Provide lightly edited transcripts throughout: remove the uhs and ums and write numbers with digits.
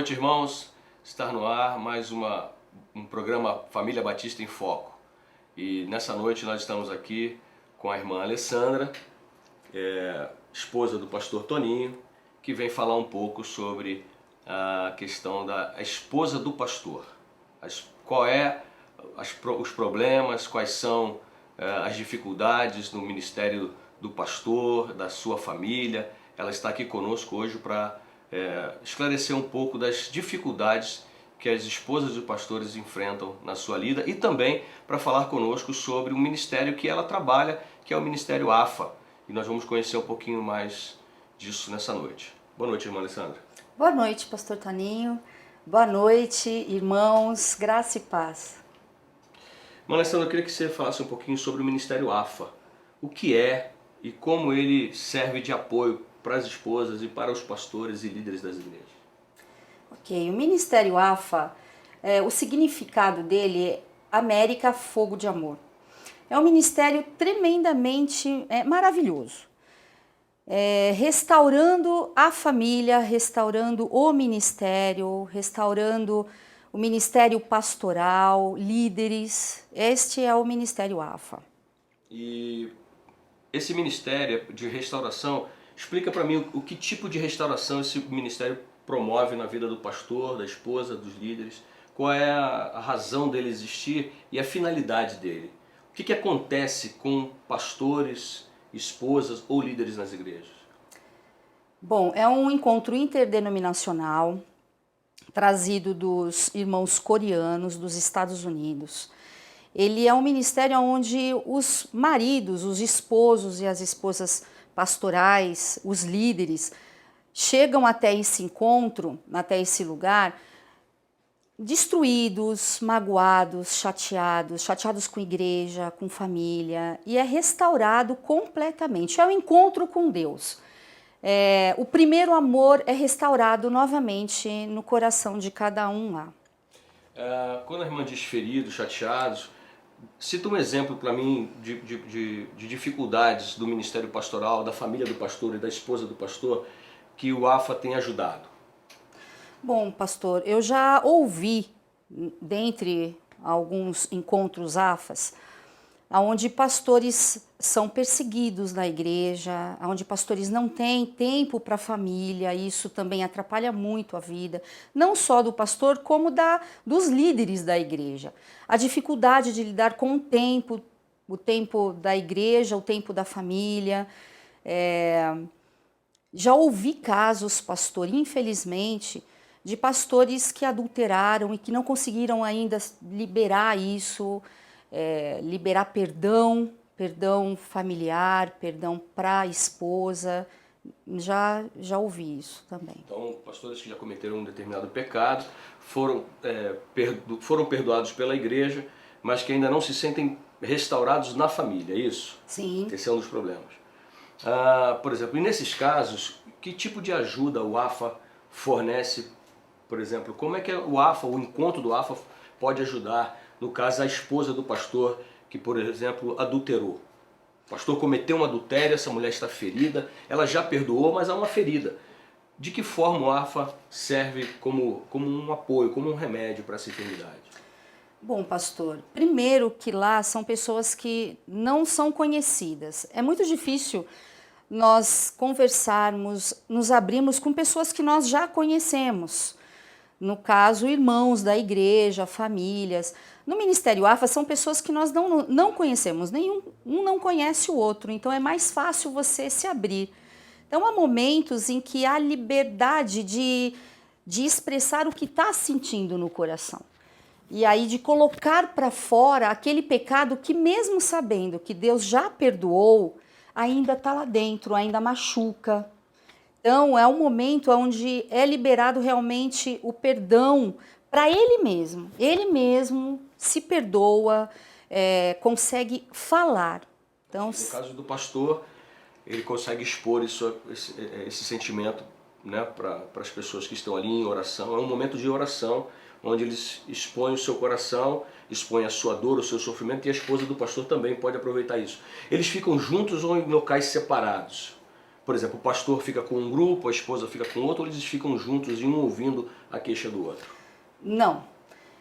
noite, irmãos. Está no ar mais um programa Família Batista em Foco. E nessa noite nós estamos aqui com a irmã Alessandra, esposa do pastor Toninho, que vem falar um pouco sobre a questão da esposa do pastor. Os problemas, quais são as dificuldades no ministério do pastor, da sua família. Ela está aqui conosco hoje para esclarecer um pouco das dificuldades que as esposas de pastores enfrentam na sua vida e também para falar conosco sobre o ministério que ela trabalha, que é o Ministério AFA. E nós vamos conhecer um pouquinho mais disso nessa noite. Boa noite, irmã Alessandra. Boa noite, pastor Toninho. Boa noite, irmãos. Graça e paz. Irmã Alessandra, eu queria que você falasse um pouquinho sobre o Ministério AFA. O que é e como ele serve de apoio para as esposas e para os pastores e líderes das igrejas. Ok, o Ministério AFA, o significado dele é América Fogo de Amor. É um ministério tremendamente maravilhoso. Restaurando a família, restaurando o ministério, restaurando o ministério pastoral, líderes. Este é o Ministério AFA. E esse ministério de restauração, explica para mim o que tipo de restauração esse ministério promove na vida do pastor, da esposa, dos líderes, qual é a razão dele existir e a finalidade dele. O que acontece com pastores, esposas ou líderes nas igrejas? Bom, é um encontro interdenominacional trazido dos irmãos coreanos dos Estados Unidos. Ele é um ministério onde os maridos, os esposos e as esposas pastorais, os líderes, chegam até esse encontro, até esse lugar, destruídos, magoados, chateados com a igreja, com família, e é restaurado completamente. É um encontro com Deus. O primeiro amor é restaurado novamente no coração de cada um lá. Quando a irmã diz feridos, chateados, cita um exemplo para mim de dificuldades do ministério pastoral, da família do pastor e da esposa do pastor, que o AFA tem ajudado. Bom, pastor, eu já ouvi, dentre alguns encontros AFAs, onde pastores são perseguidos na igreja, onde pastores não têm tempo para a família, isso também atrapalha muito a vida, não só do pastor, como dos líderes da igreja. A dificuldade de lidar com o tempo da igreja, o tempo da família. Já ouvi casos, pastor, infelizmente, de pastores que adulteraram e que não conseguiram ainda liberar isso, liberar perdão familiar, perdão para a esposa. Já ouvi isso também. Então, pastores que já cometeram um determinado pecado foram perdoados pela igreja, mas que ainda não se sentem restaurados na família, é isso? Sim. Esse é um dos problemas. Por exemplo, e nesses casos, que tipo de ajuda o AFA fornece? Por exemplo, como é que o encontro do AFA pode ajudar, no caso, a esposa do pastor que, por exemplo, adulterou? O pastor cometeu um adultério, essa mulher está ferida, ela já perdoou, mas há uma ferida. De que forma o AFA serve como um apoio, como um remédio para essa enfermidade? Bom, pastor, primeiro que lá são pessoas que não são conhecidas. É muito difícil nós conversarmos, nos abrirmos com pessoas que nós já conhecemos. No caso, irmãos da igreja, famílias. No Ministério AFA são pessoas que nós não conhecemos, um não conhece o outro, então é mais fácil você se abrir. Então há momentos em que há liberdade de expressar o que está sentindo no coração. E aí de colocar para fora aquele pecado que, mesmo sabendo que Deus já perdoou, ainda está lá dentro, ainda machuca. Então é um momento onde é liberado realmente o perdão para ele mesmo se perdoa, consegue falar. Então, no caso do pastor, ele consegue expor esse sentimento, né, para as pessoas que estão ali em oração. É um momento de oração, onde eles expõem o seu coração, expõem a sua dor, o seu sofrimento, e a esposa do pastor também pode aproveitar isso. Eles ficam juntos ou em locais separados? Por exemplo, o pastor fica com um grupo, a esposa fica com outro, ou eles ficam juntos e um ouvindo a queixa do outro? Não,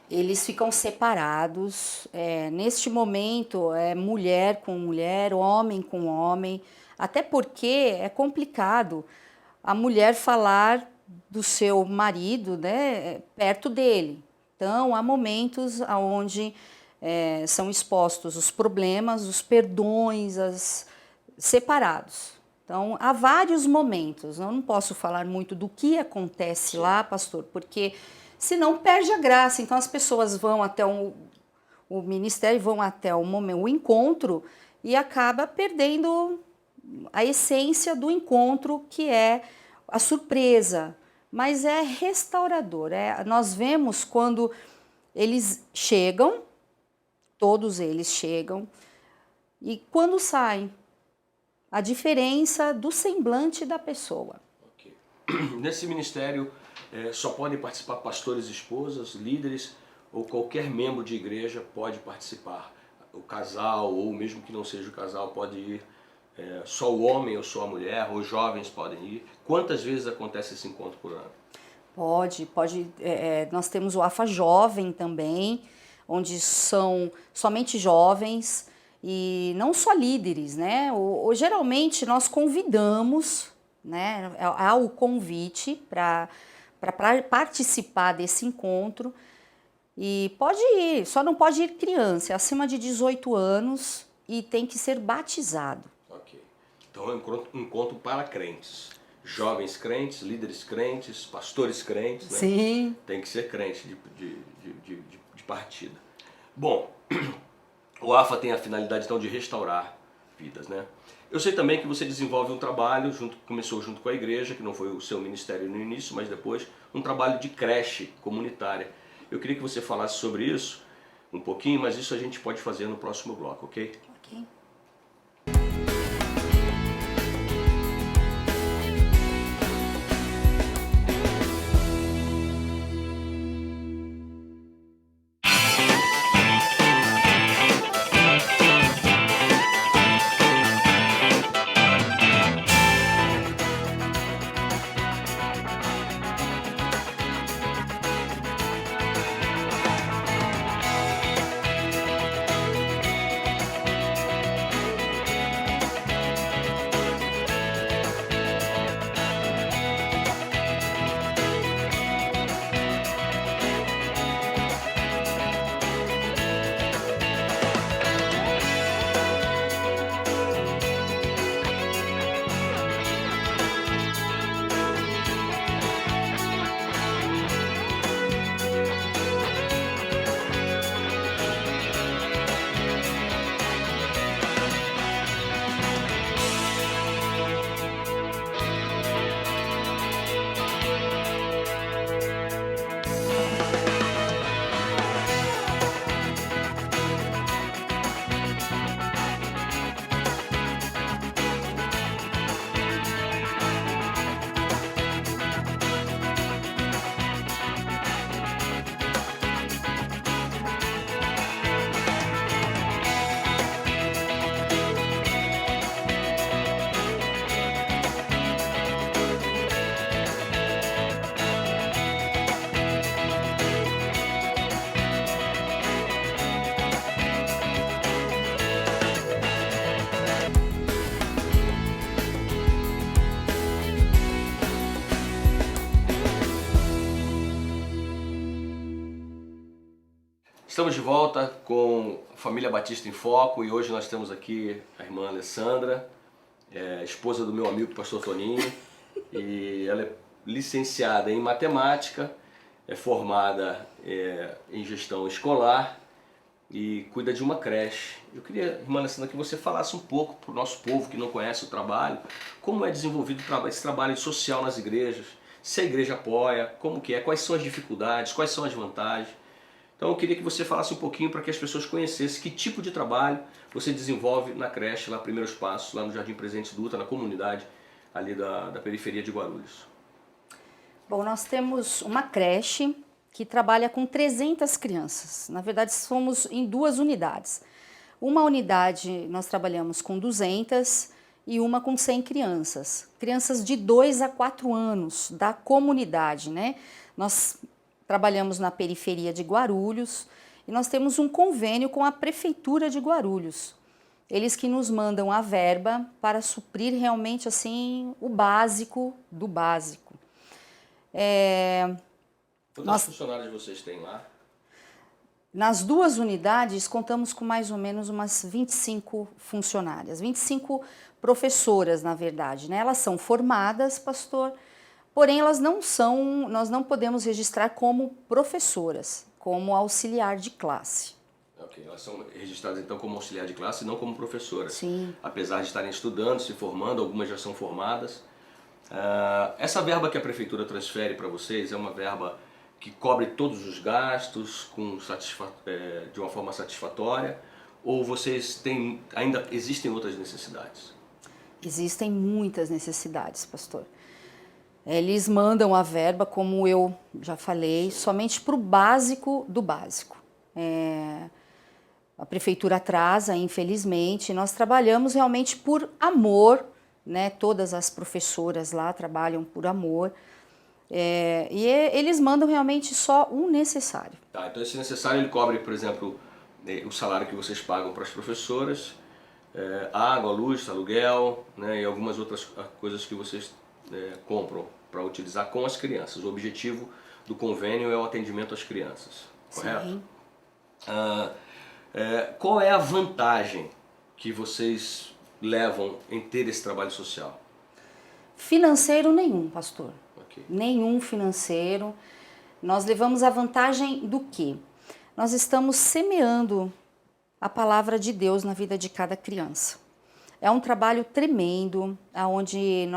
eles ficam separados. Neste momento, é mulher com mulher, homem com homem, até porque é complicado a mulher falar do seu marido, né, perto dele. Então, há momentos onde são expostos os problemas, os perdões, separados. Então, há vários momentos. Eu não posso falar muito do que acontece lá, pastor, porque senão perde a graça. Então, as pessoas vão até o ministério, vão até o encontro e acaba perdendo a essência do encontro, que é a surpresa. Mas é restaurador. Nós vemos quando eles chegam, todos eles chegam, e quando saem, a diferença do semblante da pessoa. Okay. Nesse ministério só podem participar pastores e esposas, líderes, ou qualquer membro de igreja pode participar? O casal, ou mesmo que não seja o casal, pode ir só o homem ou só a mulher, ou jovens podem ir? Quantas vezes acontece esse encontro por ano? Pode. Nós temos o AFA Jovem também, onde são somente jovens, e não só líderes, né? Geralmente nós convidamos, né? Há o convite para participar desse encontro, e pode ir, só não pode ir criança, acima de 18 anos, e tem que ser batizado. Ok. Então é um encontro para crentes. Jovens crentes, líderes crentes, pastores crentes, né? Sim. Tem que ser crente de partida. Bom, o AFA tem a finalidade então de restaurar vidas, né? Eu sei também que você desenvolve um trabalho, começou junto com a igreja, que não foi o seu ministério no início, mas depois um trabalho de creche comunitária. Eu queria que você falasse sobre isso um pouquinho, mas isso a gente pode fazer no próximo bloco, ok? Ok. Estamos de volta com a Família Batista em Foco, e hoje nós temos aqui a irmã Alessandra, esposa do meu amigo pastor Toninho, e ela é licenciada em matemática, é formada em gestão escolar e cuida de uma creche. Eu queria, irmã Alessandra, que você falasse um pouco para o nosso povo que não conhece o trabalho, como é desenvolvido esse trabalho social nas igrejas, se a igreja apoia, como que é, quais são as dificuldades, quais são as vantagens. Então eu queria que você falasse um pouquinho para que as pessoas conhecessem que tipo de trabalho você desenvolve na creche, lá Primeiros Passos, lá no Jardim Presentes Dutra, na comunidade ali da periferia de Guarulhos. Bom, nós temos uma creche que trabalha com 300 crianças. Na verdade, somos em duas unidades. Uma unidade nós trabalhamos com 200 e uma com 100 crianças. Crianças de 2 a 4 anos da comunidade, né? Nós trabalhamos na periferia de Guarulhos e nós temos um convênio com a Prefeitura de Guarulhos. Eles que nos mandam a verba para suprir realmente assim o básico do básico. Quantos funcionários vocês têm lá? Nas duas unidades, contamos com mais ou menos umas 25 funcionárias, 25 professoras, na verdade, né? Elas são formadas, pastor, porém elas não são, nós não podemos registrar como professoras, como auxiliar de classe. Ok, elas são registradas então como auxiliar de classe e não como professoras. Sim. Apesar de estarem estudando, se formando, algumas já são formadas. Essa verba que a prefeitura transfere para vocês é uma verba que cobre todos os gastos de uma forma satisfatória, ou vocês ainda existem outras necessidades? Existem muitas necessidades, pastor. Eles mandam a verba, como eu já falei, somente para o básico do básico. A prefeitura atrasa, infelizmente. Nós trabalhamos realmente por amor, né? Todas as professoras lá trabalham por amor. Eles mandam realmente só o necessário. Tá, então esse necessário ele cobre, por exemplo, o salário que vocês pagam para as professoras, água, luz, aluguel, né, e algumas outras coisas que vocês compram para utilizar com as crianças. O objetivo do convênio é o atendimento às crianças, correto? Sim. Qual é a vantagem que vocês levam em ter esse trabalho social? Financeiro nenhum, pastor. Okay. Nenhum financeiro. Nós levamos a vantagem do quê? Nós estamos semeando a palavra de Deus na vida de cada criança. É um trabalho tremendo, onde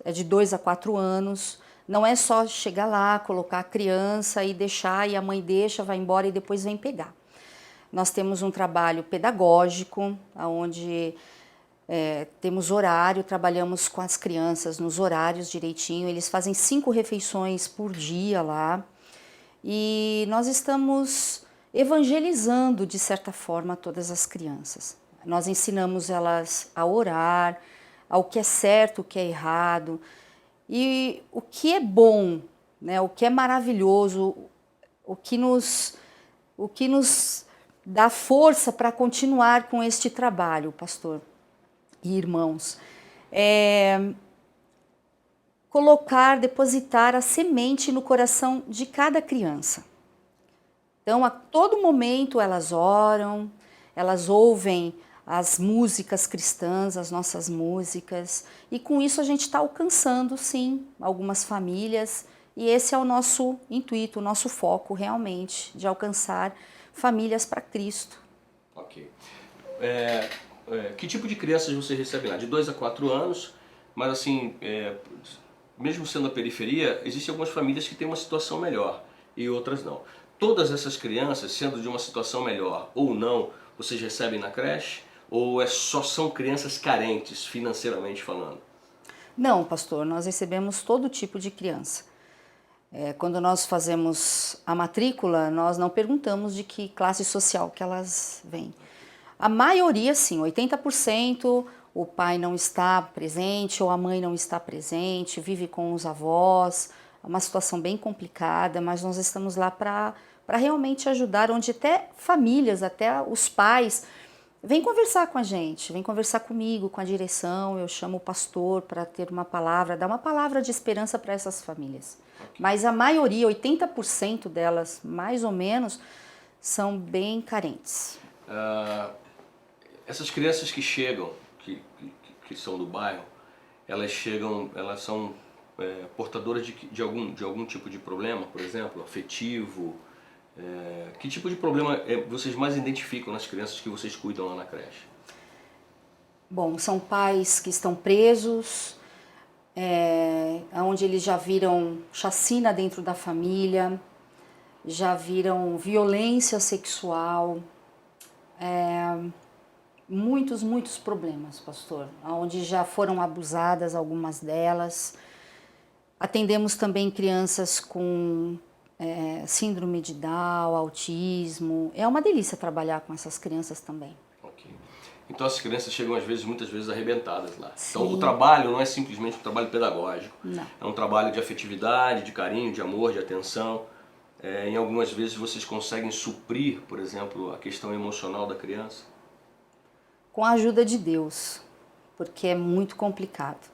é de 2 a 4 anos. Não é só chegar lá, colocar a criança e deixar, e a mãe deixa, vai embora e depois vem pegar. Nós temos um trabalho pedagógico, onde temos horário, trabalhamos com as crianças nos horários direitinho. Eles fazem 5 refeições por dia lá. E nós estamos evangelizando, de certa forma, todas as crianças. Nós ensinamos elas a orar, ao que é certo, o que é errado. E o que é bom, né, o que é maravilhoso, o que nos dá força para continuar com este trabalho, pastor e irmãos, depositar a semente no coração de cada criança. Então, a todo momento elas oram, elas ouvem as músicas cristãs, as nossas músicas, e com isso a gente está alcançando, sim, algumas famílias, e esse é o nosso intuito, o nosso foco realmente, de alcançar famílias para Cristo. Ok. Que tipo de crianças você recebe lá? De 2 a 4 anos, mas assim, mesmo sendo a periferia, existem algumas famílias que têm uma situação melhor e outras não. Todas essas crianças, sendo de uma situação melhor ou não, vocês recebem na creche? Ou só são crianças carentes, financeiramente falando? Não, pastor, nós recebemos todo tipo de criança. Quando nós fazemos a matrícula, nós não perguntamos de que classe social que elas vêm. A maioria, sim, 80%, o pai não está presente ou a mãe não está presente, vive com os avós. É uma situação bem complicada, mas nós estamos lá para realmente ajudar, onde até famílias, até os pais, vêm conversar com a gente, vêm conversar comigo, com a direção. Eu chamo o pastor para ter uma palavra, dar uma palavra de esperança para essas famílias. Okay. Mas a maioria, 80% delas, mais ou menos, são bem carentes. Essas crianças que chegam, que são do bairro, elas são portadoras de algum tipo de problema, por exemplo, afetivo. Que tipo de problema vocês mais identificam nas crianças que vocês cuidam lá na creche? Bom, são pais que estão presos, onde eles já viram chacina dentro da família, já viram violência sexual, muitos problemas, pastor, onde já foram abusadas algumas delas. Atendemos também crianças com síndrome de Down, autismo. É uma delícia trabalhar com essas crianças também. Ok. Então as crianças chegam muitas vezes arrebentadas lá. Sim. Então o trabalho não é simplesmente um trabalho pedagógico. Não. É um trabalho de afetividade, de carinho, de amor, de atenção. Em algumas vezes vocês conseguem suprir, por exemplo, a questão emocional da criança? Com a ajuda de Deus, porque é muito complicado,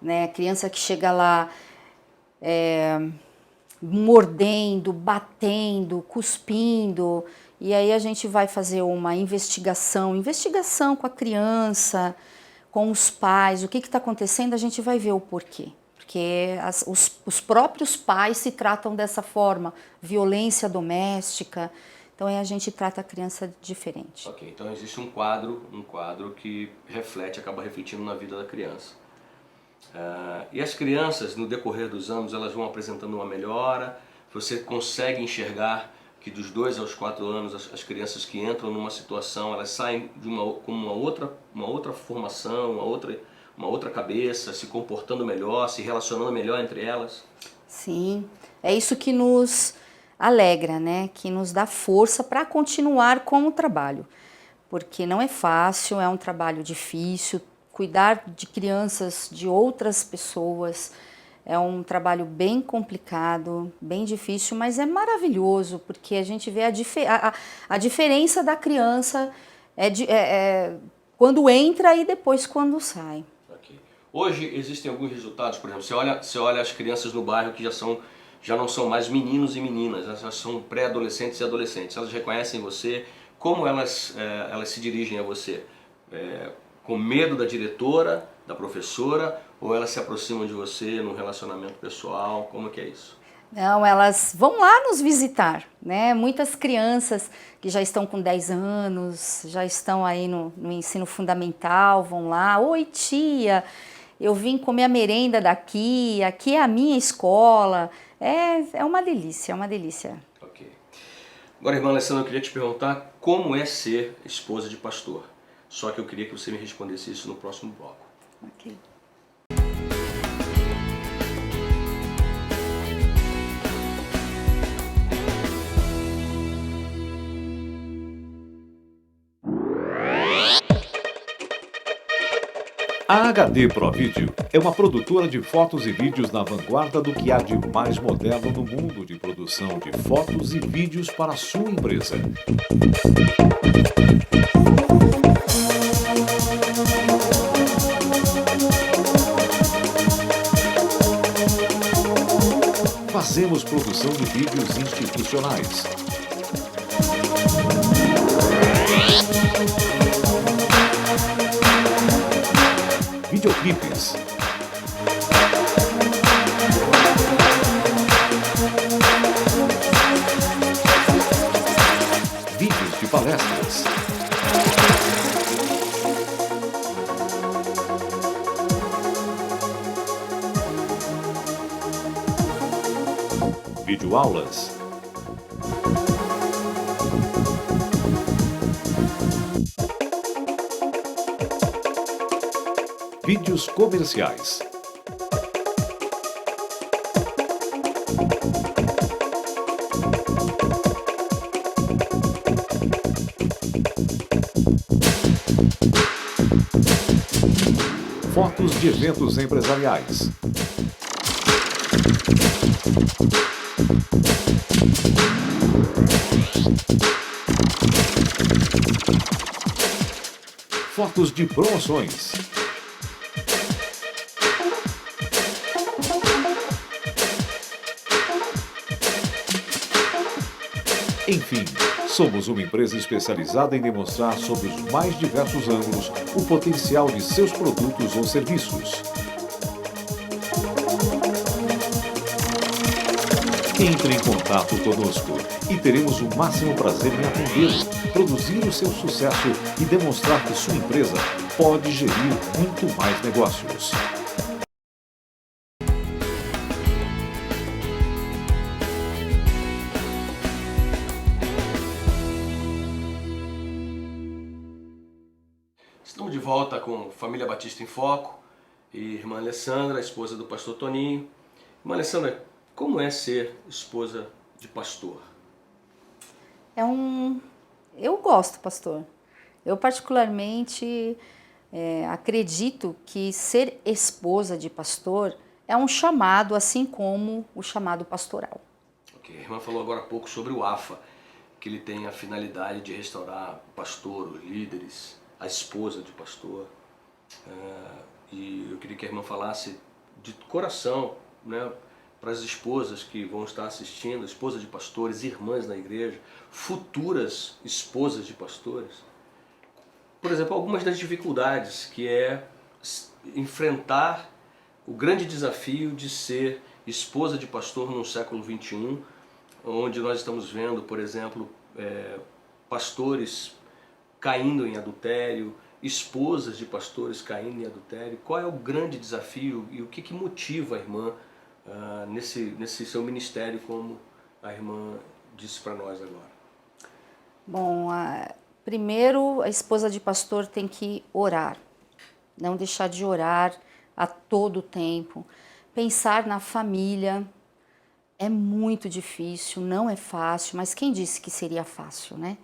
né? A criança que chega lá mordendo, batendo, cuspindo, e aí a gente vai fazer uma investigação com a criança, com os pais, o que está acontecendo, a gente vai ver o porquê. Porque os próprios pais se tratam dessa forma, violência doméstica, então aí a gente trata a criança diferente. Ok, então existe um quadro que acaba refletindo na vida da criança. E as crianças, no decorrer dos anos, elas vão apresentando uma melhora. Você consegue enxergar que dos 2 aos 4 anos, as crianças que entram numa situação, elas saem com uma outra formação, uma outra cabeça, se comportando melhor, se relacionando melhor entre elas? Sim, é isso que nos alegra, né? Que nos dá força para continuar com o trabalho, porque não é fácil, é um trabalho difícil. Cuidar de crianças de outras pessoas é um trabalho bem complicado, bem difícil, mas é maravilhoso, porque a gente vê a diferença da criança quando entra e depois quando sai. Okay. Hoje existem alguns resultados, por exemplo, você olha as crianças no bairro que já não são mais meninos e meninas, elas são pré-adolescentes e adolescentes, elas reconhecem você, como elas se dirigem a você? Com medo da diretora, da professora, ou elas se aproximam de você num relacionamento pessoal? Como que é isso? Não, elas vão lá nos visitar, né? Muitas crianças que já estão com 10 anos, já estão aí no ensino fundamental, vão lá. Oi, tia, eu vim comer a merenda aqui é a minha escola. É uma delícia, é uma delícia. Ok. Agora, irmã Alessandra, eu queria te perguntar como é ser esposa de pastor. Só que eu queria que você me respondesse isso no próximo bloco. Ok. A HD Pro Video é uma produtora de fotos e vídeos na vanguarda do que há de mais moderno no mundo de produção de fotos e vídeos para a sua empresa. Fazemos produção de vídeos institucionais. Videoclipes. Vídeos de palestras. Videoaulas. Vídeos comerciais. Fotos de eventos empresariais. Fotos de promoções. Enfim, somos uma empresa especializada em demonstrar sob os mais diversos ângulos o potencial de seus produtos ou serviços. Entre em contato conosco e teremos o máximo prazer em atendê-lo, produzir o seu sucesso e demonstrar que sua empresa pode gerir muito mais negócios. Estamos de volta com Família Batista em Foco e irmã Alessandra, esposa do pastor Toninho. Irmã Alessandra, como é ser esposa de pastor? Eu gosto, pastor. Eu particularmente acredito que ser esposa de pastor é um chamado, assim como o chamado pastoral. Ok, a irmã falou agora há pouco sobre o AFA, que ele tem a finalidade de restaurar o pastor, os líderes, a esposa de pastor. E eu queria que a irmã falasse de coração, né, para as esposas que vão estar assistindo, esposas de pastores, irmãs na igreja, futuras esposas de pastores. Por exemplo, algumas das dificuldades que é enfrentar o grande desafio de ser esposa de pastor no século XXI, onde nós estamos vendo, por exemplo, pastores caindo em adultério, esposas de pastores caindo em adultério. Qual é o grande desafio e o que motiva a irmã nesse seu ministério, como a irmã disse para nós agora? Bom, primeiro a esposa de pastor tem que orar, não deixar de orar a todo tempo, pensar na família. É muito difícil, não é fácil, mas quem disse que seria fácil, né?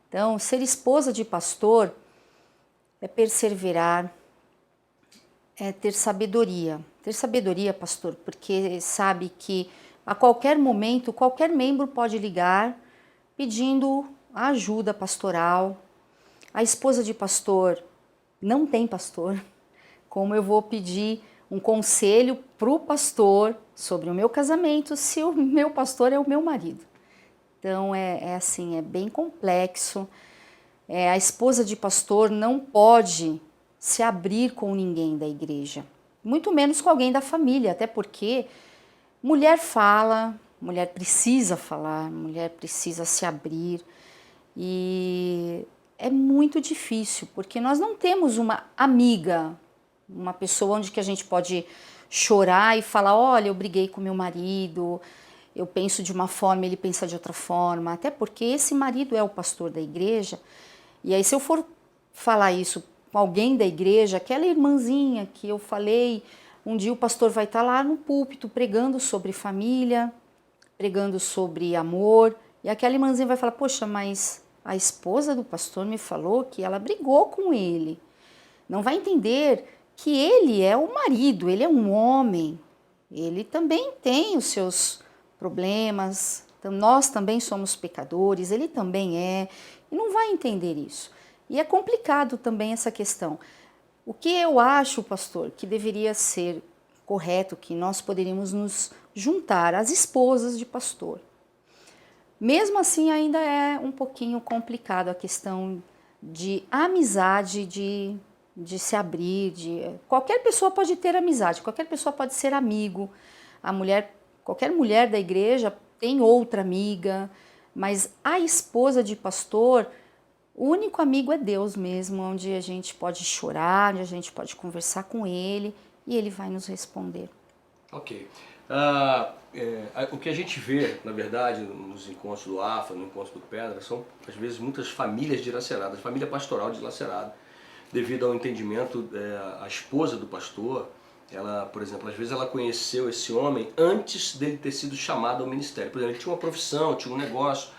Então, ser esposa de pastor é perseverar, é ter sabedoria. Ter sabedoria, pastor, porque sabe que a qualquer momento, qualquer membro pode ligar pedindo ajuda pastoral. A esposa de pastor não tem pastor. Como eu vou pedir um conselho para o pastor sobre o meu casamento se o meu pastor é o meu marido? Então é assim, é bem complexo. A esposa de pastor não pode se abrir com ninguém da igreja, muito menos com alguém da família, até porque mulher fala, mulher precisa falar, mulher precisa se abrir, e é muito difícil, porque nós não temos uma amiga, uma pessoa onde que a gente pode chorar e falar, olha, eu briguei com meu marido, eu penso de uma forma, ele pensa de outra forma, até porque esse marido é o pastor da igreja. E aí, se eu for falar isso com alguém da igreja, aquela irmãzinha que eu falei, um dia o pastor vai estar lá no púlpito pregando sobre família, pregando sobre amor, e aquela irmãzinha vai falar, poxa, mas a esposa do pastor me falou que ela brigou com ele. Não vai entender que ele é o marido, ele é um homem, ele também tem os seus problemas, nós também somos pecadores, ele também é, e não vai entender isso. E é complicado também essa questão. O que eu acho, pastor, que deveria ser correto, que nós poderíamos nos juntar às esposas de pastor. Mesmo assim, ainda é um pouquinho complicado a questão de amizade, de se abrir, qualquer pessoa pode ter amizade, qualquer pessoa pode ser amigo, qualquer mulher da igreja tem outra amiga, mas a esposa de pastor, o único amigo é Deus mesmo, onde a gente pode chorar, onde a gente pode conversar com ele e ele vai nos responder. Ok. O que a gente vê, na verdade, nos encontros do AFA, no encontro do Pedra, são às vezes muitas famílias dilaceradas, família pastoral dilacerada, devido ao entendimento, a esposa do pastor, ela, por exemplo, às vezes ela conheceu esse homem antes dele ter sido chamado ao ministério. Por exemplo, ele tinha uma profissão, tinha um negócio,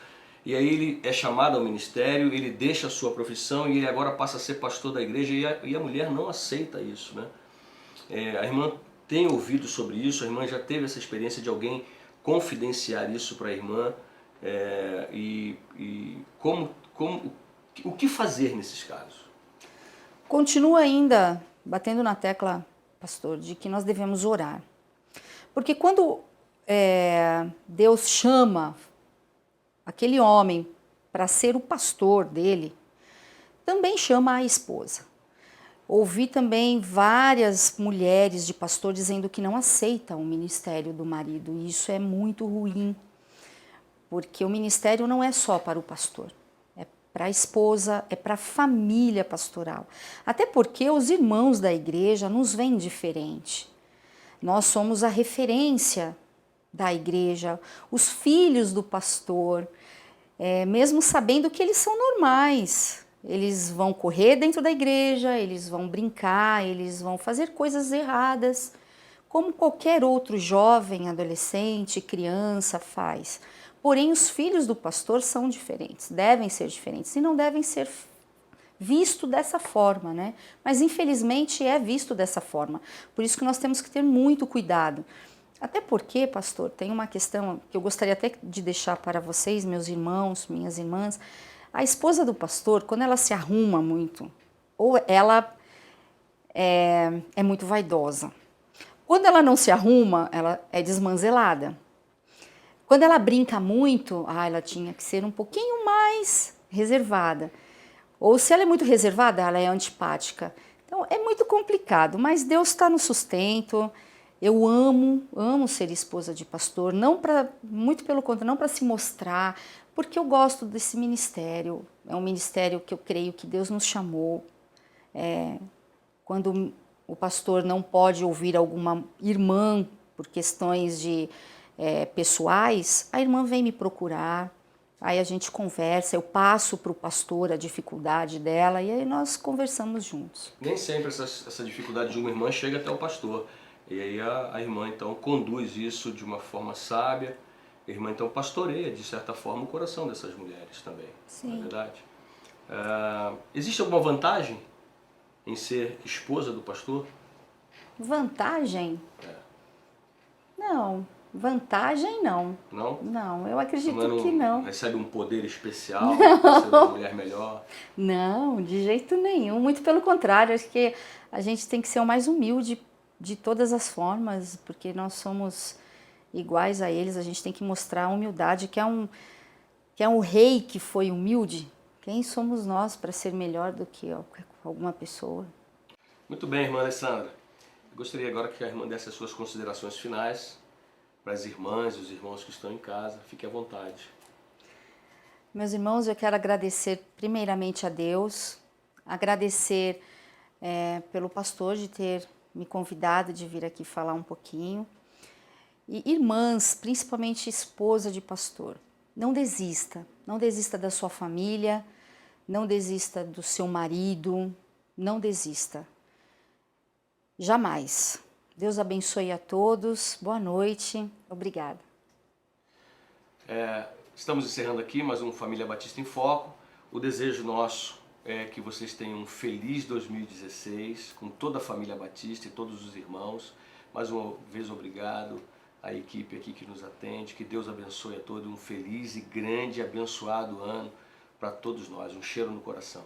e aí ele é chamado ao ministério, ele deixa a sua profissão e ele agora passa a ser pastor da igreja, e a mulher não aceita isso, né? A irmã tem ouvido sobre isso, a irmã já teve essa experiência de alguém confidenciar isso para a irmã, o que fazer nesses casos? Continua ainda batendo na tecla, pastor, de que nós devemos orar. Porque quando Deus chama aquele homem para ser o pastor dele, também chama a esposa. Ouvi também várias mulheres de pastor dizendo que não aceitam o ministério do marido, e isso é muito ruim, porque o ministério não é só para o pastor, é para a esposa, é para a família pastoral. Até porque os irmãos da igreja nos veem diferente. Nós somos a referência da igreja, os filhos do pastor, mesmo sabendo que eles são normais. Eles vão correr dentro da igreja, eles vão brincar, eles vão fazer coisas erradas, como qualquer outro jovem, adolescente, criança faz. Porém, os filhos do pastor são diferentes, devem ser diferentes e não devem ser visto dessa forma, né? Mas infelizmente é visto dessa forma. Por isso que nós temos que ter muito cuidado. Até porque, pastor, tem uma questão que eu gostaria até de deixar para vocês, meus irmãos, minhas irmãs. A esposa do pastor, quando ela se arruma muito, ou ela é muito vaidosa. Quando ela não se arruma, ela é desmanzelada. Quando ela brinca muito, ela tinha que ser um pouquinho mais reservada. Ou se ela é muito reservada, ela é antipática. Então é muito complicado, mas Deus está no sustento. Eu amo ser esposa de pastor, não para, muito pelo contrário, não para se mostrar, porque eu gosto desse ministério. É um ministério que eu creio que Deus nos chamou. Quando o pastor não pode ouvir alguma irmã por questões pessoais, a irmã vem me procurar, aí a gente conversa, eu passo para o pastor a dificuldade dela e aí nós conversamos juntos. Nem sempre essa dificuldade de uma irmã chega até o pastor. E aí a irmã então conduz isso de uma forma sábia. A irmã então pastoreia de certa forma o coração dessas mulheres também. Sim. Não é verdade? Existe alguma vantagem em ser esposa do pastor? Vantagem? Não, vantagem não. Não? Não, eu acredito Não que não. recebe um poder especial para ser uma mulher melhor? Não, de jeito nenhum. Muito pelo contrário, acho que a gente tem que ser o mais humilde de todas as formas, porque nós somos iguais a eles, a gente tem que mostrar a humildade, que é um rei que foi humilde. Quem somos nós para ser melhor do que alguma pessoa? Muito bem, irmã Alessandra. Eu gostaria agora que a irmã desse as suas considerações finais para as irmãs e os irmãos que estão em casa. Fique à vontade. Meus irmãos, eu quero agradecer primeiramente a Deus, agradecer pelo pastor de ter me convidado de vir aqui falar um pouquinho. E irmãs, principalmente esposa de pastor, não desista da sua família, não desista do seu marido, não desista. Jamais. Deus abençoe a todos, boa noite, obrigada. Estamos encerrando aqui mais um Família Batista em Foco. O desejo nosso é que vocês tenham um feliz 2016 com toda a família Batista e todos os irmãos. Mais uma vez obrigado à equipe aqui que nos atende. Que Deus abençoe a todos. Um feliz e grande e abençoado ano para todos nós. Um cheiro no coração.